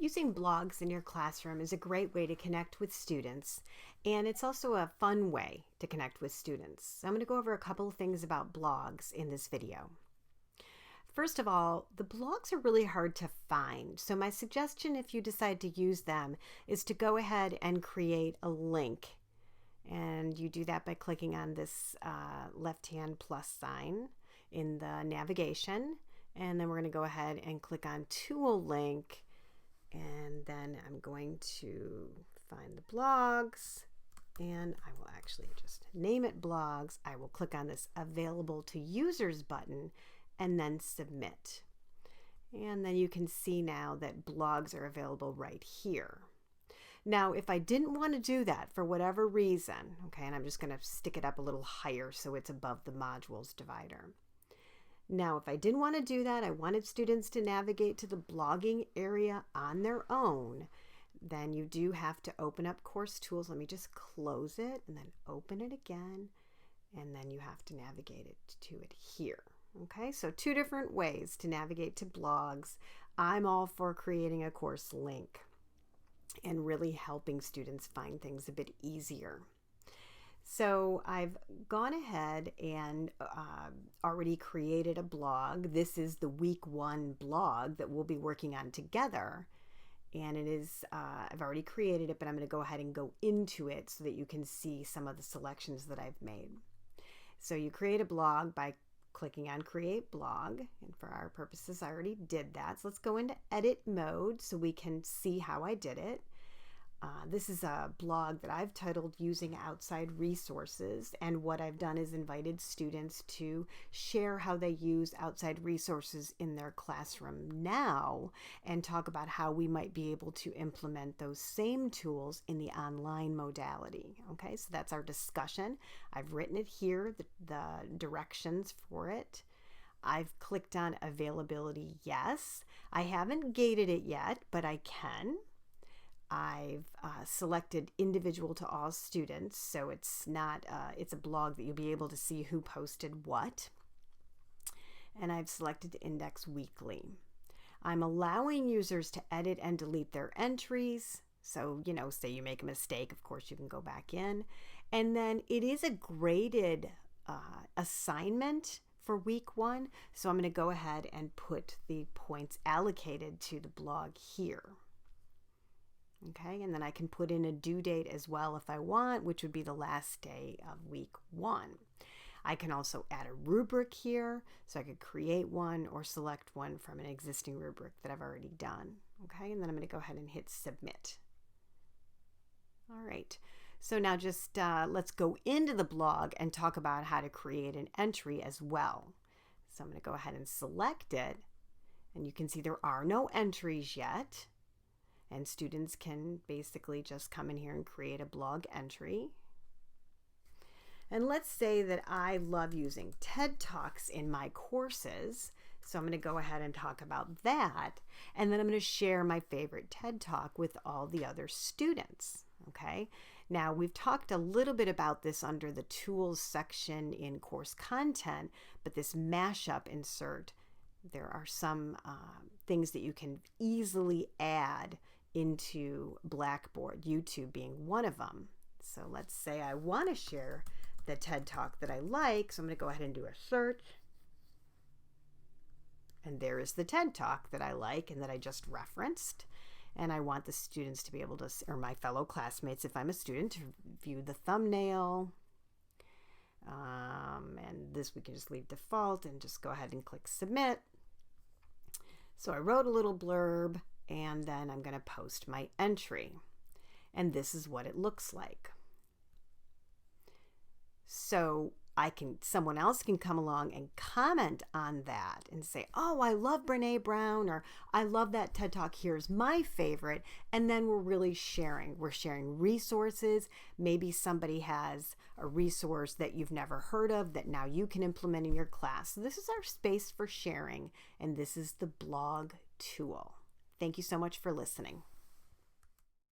Using blogs in your classroom is a great way to connect with students, and it's also a fun way to connect with students. I'm going to go over a couple of things about blogs in this video. First of all, the blogs are really hard to find, so my suggestion if you decide to use them is to go ahead and create a link. And you do that by clicking on this left-hand plus sign in the navigation, and then we're going to go ahead and click on Tool Link. And then I'm going to find the blogs, and I will actually just name it blogs. I will click on this available to users button and then submit. And then you can see now that blogs are available right here. Now, if I didn't want to do that for whatever reason, okay, and I'm just going to stick it up a little higher so it's above the modules divider. Now, if I didn't want to do that, I wanted students to navigate to the blogging area on their own, then you do have to open up Course Tools. Let me just close it and then open it again, and then you have to navigate it to it here. Okay, so two different ways to navigate to blogs. I'm all for creating a course link and really helping students find things a bit easier. So I've gone ahead and already created a blog. This is the week 1 blog that we'll be working on together. And it is, I've already created it, but I'm going to go ahead and go into it so that you can see some of the selections that I've made. So you create a blog by clicking on Create Blog. And for our purposes, I already did that. So let's go into edit mode so we can see how I did it. This is a blog that I've titled Using Outside Resources, and what I've done is invited students to share how they use outside resources in their classroom now and talk about how we might be able to implement those same tools in the online modality. Okay, so that's our discussion. I've written it here, the directions for it. I've clicked on Availability Yes. I haven't gated it yet, but I can. I've selected individual to all students, so it's not, it's a blog that you'll be able to see who posted what. And I've selected to index weekly. I'm allowing users to edit and delete their entries. So, you know, say you make a mistake, of course you can go back in. And then it is a graded assignment for week 1. So I'm going to go ahead and put the points allocated to the blog here. Okay, and then I can put in a due date as well if I want, which would be the last day of week 1. I can also add a rubric here, so I could create one or select one from an existing rubric that I've already done. Okay, and then I'm going to go ahead and hit submit. All right, so now just let's go into the blog and talk about how to create an entry as well. So I'm going to go ahead and select it, and you can see there are no entries yet. And students can basically just come in here and create a blog entry. And let's say that I love using TED Talks in my courses. So I'm going to go ahead and talk about that. And then I'm going to share my favorite TED Talk with all the other students. Okay. Now we've talked a little bit about this under the tools section in course content, but this mashup insert, there are some things that you can easily add into Blackboard, YouTube being one of them. So let's say I want to share the TED Talk that I like, so I'm going to go ahead and do a search. And there is the TED Talk that I like and that I just referenced. And I want the students to be able to, or my fellow classmates, if I'm a student, to view the thumbnail. And this we can just leave default and just go ahead and click submit. So I wrote a little blurb, and then I'm going to post my entry. And this is what it looks like. So someone else can come along and comment on that and say, oh, I love Brene Brown, or I love that TED Talk, here's my favorite. And then we're really sharing. We're sharing resources. Maybe somebody has a resource that you've never heard of that now you can implement in your class. So this is our space for sharing, and this is the blog tool. Thank you so much for listening.